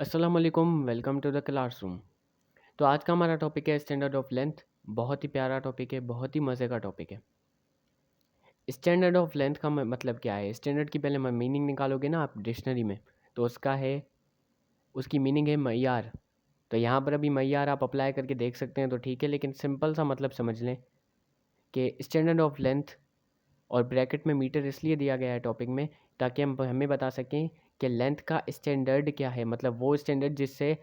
अस्सलाम वालेकुम, welcome to the classroom. तो आज का हमारा टॉपिक है स्टैंडर्ड ऑफ लेंथ। बहुत ही प्यारा टॉपिक है, बहुत ही मज़े का टॉपिक है। स्टैंडर्ड ऑफ लेंथ का मतलब क्या है? स्टैंडर्ड की पहले मीनिंग निकालोगे ना आप डिक्शनरी में, तो उसका है, उसकी मीनिंग है मय्यार। तो यहाँ पर अभी मय्यार आप अप्लाई करके देख सकते हैं तो ठीक है, लेकिन सिंपल सा मतलब समझ लें कि स्टैंडर्ड ऑफ लेंथ, और ब्रैकेट में मीटर इसलिए दिया गया है टॉपिक में ताकि हम हमें बता सकें कि लेंथ का स्टैंडर्ड क्या है। मतलब वो स्टैंडर्ड जिससे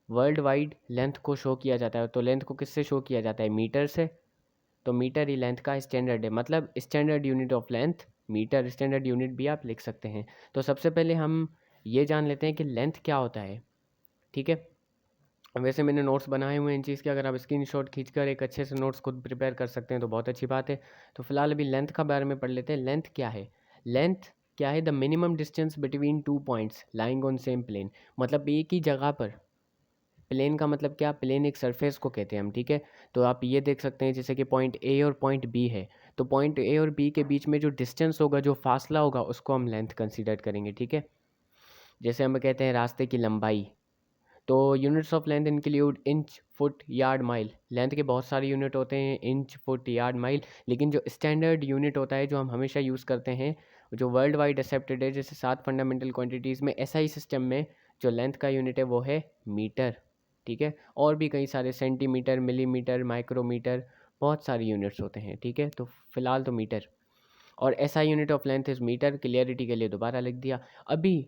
वर्ल्ड वाइड लेंथ को शो किया जाता है। तो लेंथ को किससे शो किया जाता है? मीटर से। तो मीटर ही लेंथ का स्टैंडर्ड है, मतलब standard unit of length metre. Standard unit भी आप लिख सकते हैं। तो सबसे पहले हम ये जान लेते हैं कि लेंथ क्या होता है। ठीक है, वैसे मैंने नोट्स बनाए हुए हैं इन चीज़ के, अगर आप स्क्रीनशॉट खींचकर एक अच्छे से नोट्स खुद प्रिपेयर कर सकते हैं तो बहुत अच्छी बात है। तो फिलहाल अभी लेंथ का बारे में पढ़ लेते हैं। लेंथ क्या है? लेंथ क्या है? The minimum distance between two points lying on same plane. मतलब एक ही जगह पर, प्लेन का मतलब क्या? प्लेन एक सरफेस को कहते हैं हम। ठीक है, तो आप ये देख सकते हैं जैसे कि पॉइंट ए और पॉइंट बी है, तो पॉइंट ए और बी के बीच में जो डिस्टेंस होगा, जो फासला होगा, उसको हम लेंथ कंसीडर करेंगे। ठीक है, जैसे हम कहते हैं रास्ते की लंबाई, तो units of length include inch, foot, yard, mile. Length के बहुत सारे यूनिट होते हैं, इंच, फुट, यार्ड, माइल, लेकिन जो स्टैंडर्ड यूनिट होता है जो हम हमेशा यूज़ करते हैं, जो वर्ल्ड वाइड एक्सेप्टेड है, जैसे 7 फंडामेंटल क्वांटिटीज़ में एसआई सिस्टम में जो लेंथ का यूनिट है वो है मीटर। ठीक है, और भी कई सारे सेंटीमीटर, मिलीमीटर, माइक्रोमीटर, बहुत सारे यूनिट्स होते हैं। ठीक है, तो फिलहाल तो मीटर, और SI unit of length is metre. Clarity के लिए दोबारा लिख दिया। अभी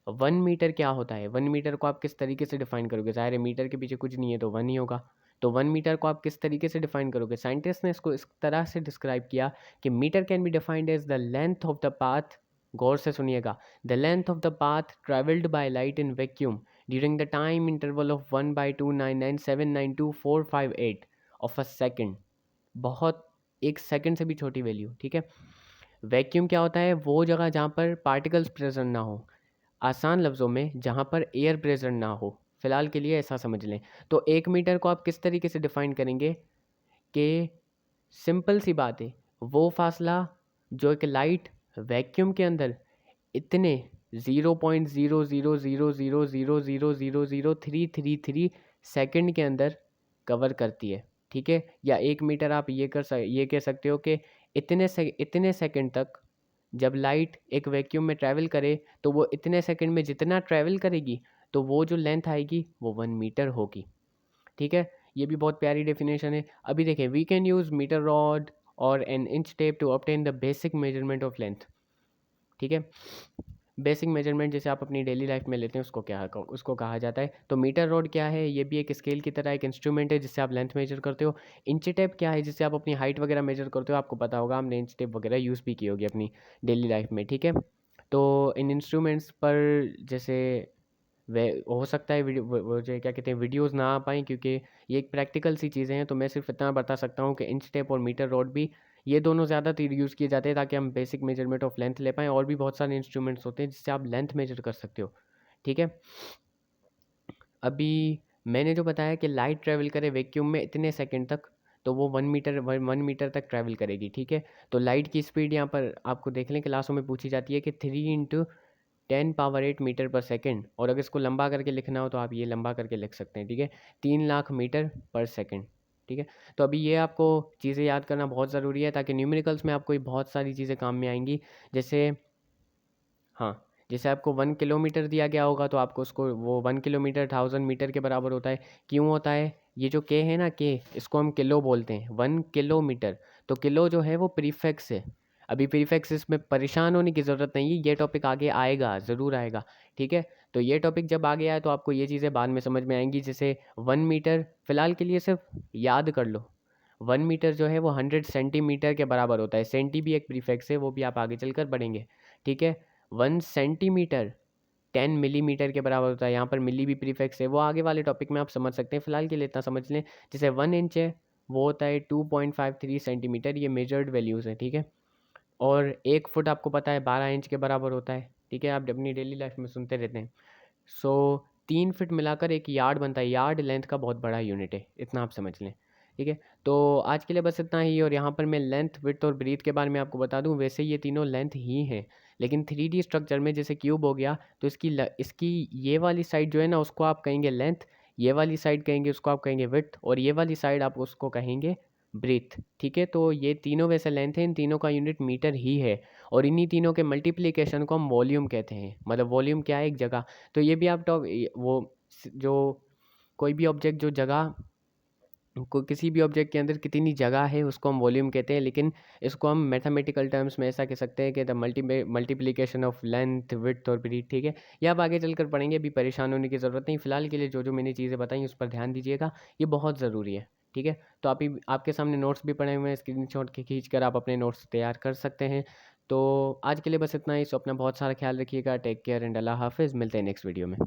1 मीटर क्या होता है? 1 मीटर को आप किस तरीके से डिफाइन करोगे? ज़ाहिर है मीटर के पीछे कुछ नहीं है तो 1 ही होगा। तो 1 मीटर को आप किस तरीके से डिफाइन करोगे? साइंटिस्ट ने इसको इस तरह से डिस्क्राइब किया कि metre can be defined as the length of the path, गौर से सुनिएगा, the length of the path travelled by light in vacuum during the time interval of 1/299792458 of a second. बहुत, एक सेकंड से भी छोटी वैल्यू। ठीक है, वैक्यूम क्या होता है? वो जगह जहाँ पर पार्टिकल्स प्रेजेंट ना हो, आसान लफ्ज़ों में जहाँ पर एयर प्रेजेंट ना हो। फ़िलहाल के लिए ऐसा समझ लें। तो 1 मीटर को आप किस तरीके से डिफ़ाइन करेंगे कि सिंपल सी बात है, वो फासला जो एक लाइट वैक्यूम के अंदर इतने 0.0000000003333 सेकंड के अंदर कवर करती है। ठीक है, या 1 मीटर आप ये कह सकते हो कि इतने सेकंड तक जब लाइट एक वैक्यूम में ट्रैवल करे, तो वो इतने सेकंड में जितना ट्रैवल करेगी, तो वो जो लेंथ आएगी वो 1 मीटर होगी। ठीक है, ये भी बहुत प्यारी डेफिनेशन है। अभी देखें, we can use metre rod और an inch tape to obtain the basic measurement of length. ठीक है, बेसिक मेजरमेंट जैसे आप अपनी डेली लाइफ में लेते हैं उसको कहा जाता है। तो मीटर रॉड क्या है? ये भी एक स्केल की तरह एक इंस्ट्रूमेंट है जिससे आप लेंथ मेजर करते हो। इंच टेप क्या है? जिससे आप अपनी हाइट वगैरह मेजर करते हो। आपको पता होगा, हमने इंच टेप वगैरह यूज़ भी की होगी अपनी डेली लाइफ में। ठीक है, तो इन इंस्ट्रूमेंट्स पर जैसे वे हो सकता है वीडियो वो जो क्या कहते हैं वीडियोस ना आ पाएँ, क्योंकि ये एक प्रैक्टिकल सी चीज़ें हैं। तो मैं सिर्फ इतना बता सकता हूँ कि इंच टेप और मीटर रॉड भी, ये दोनों ज़्यादातर यूज़ किए जाते हैं ताकि हम बेसिक मेजरमेंट ऑफ लेंथ ले पाएँ। और भी बहुत सारे इंस्ट्रूमेंट्स होते हैं जिससे आप लेंथ मेजर कर सकते हो। ठीक है, अभी मैंने जो बताया कि लाइट ट्रैवल करे वैक्यूम में इतने सेकंड तक, तो वो 1 मीटर तक ट्रैवल करेगी। ठीक है, तो लाइट की स्पीड यहाँ पर आपको देख लें, क्लासों में पूछी जाती है कि 3 × 10⁸ मीटर पर सेकंड, और अगर इसको लंबा करके लिखना हो तो आप ये लंबा करके लिख सकते हैं। ठीक है, 3 लाख मीटर पर सेकंड। ठीक है, तो अभी ये आपको चीज़ें याद करना बहुत ज़रूरी है ताकि न्यूमेरिकल्स में आपको ये बहुत सारी चीज़ें काम में आएंगी। जैसे, हाँ, जैसे आपको 1 किलोमीटर दिया गया होगा तो आपको उसको वो 1 किलोमीटर 1000 मीटर के बराबर होता है। क्यों होता है? ये जो के है ना, के, इसको हम किलो बोलते हैं। 1 किलोमीटर, तो किलो जो है वो प्रीफिक्स है। अभी प्रीफिक्स इसमें परेशान होने की ज़रूरत नहीं है, ये टॉपिक आगे आएगा, ज़रूर आएगा। ठीक है, तो ये टॉपिक जब आगे आए तो आपको ये चीज़ें बाद में समझ में आएंगी। जैसे 1 मीटर, फ़िलहाल के लिए सिर्फ याद कर लो, 1 मीटर जो है वो 100 सेंटीमीटर के बराबर होता है। सेंटी भी एक प्रीफिक्स है, वो भी आप आगे चलकर पढ़ेंगे। ठीक है, 1 सेंटीमीटर 10 मिलीमीटर के बराबर होता है। यहाँ पर मिली भी प्रीफिक्स है, वो आगे वाले टॉपिक में आप समझ सकते हैं। फिलहाल के लिए इतना समझ लें। जैसे 1 इंच है, वो होता है 2.53 सेंटीमीटर, ये मेजर्ड वैल्यूज़ हैं। ठीक है, और 1 फुट आपको पता है 12 इंच के बराबर होता है। ठीक है, आप अपनी डेली लाइफ में सुनते रहते हैं। सो 3 फीट मिलाकर एक यार्ड बनता है। यार्ड लेंथ का बहुत बड़ा यूनिट है, इतना आप समझ लें। ठीक है, तो आज के लिए बस इतना ही। और यहाँ पर मैं लेंथ, विड्थ और ब्रीथ के बारे में आपको बता दूँ, वैसे ये तीनों लेंथ ही हैं, लेकिन 3D स्ट्रक्चर में जैसे क्यूब हो गया, तो इसकी ये वाली साइड जो है ना, उसको आप कहेंगे लेंथ, ये वाली साइड कहेंगे उसको आप कहेंगे विड्थ, और ये वाली साइड आप उसको कहेंगे ब्रीथ। ठीक है, तो ये तीनों वैसे लेंथ है, इन तीनों का यूनिट मीटर ही है, और इन्हीं तीनों के मल्टीप्लिकेशन को हम वॉल्यूम कहते हैं। मतलब वॉल्यूम क्या है, एक जगह। तो ये भी आप वो जो कोई भी ऑब्जेक्ट जो जगह किसी भी ऑब्जेक्ट के अंदर कितनी जगह है उसको हम वॉल्यूम कहते हैं, लेकिन इसको हम मैथमेटिकल टर्म्स में ऐसा कह सकते हैं कि the multiplication of length, width और ब्रीथ। ठीक है, ये आप आगे चलकर पढ़ेंगे, अभी परेशान होने की ज़रूरत नहीं। फिलहाल के लिए जो जो मैंने चीज़ें बताई उस पर ध्यान दीजिएगा, ये बहुत ज़रूरी है। ठीक है, तो आपके सामने नोट्स भी पड़े हुए हैं, स्क्रीनशॉट खींच कर आप अपने नोट्स तैयार कर सकते हैं। तो आज के लिए बस इतना ही। सो अपना बहुत सारा ख्याल रखिएगा। टेक केयर एंड अल्लाह हाफिज़। मिलते हैं नेक्स्ट वीडियो में।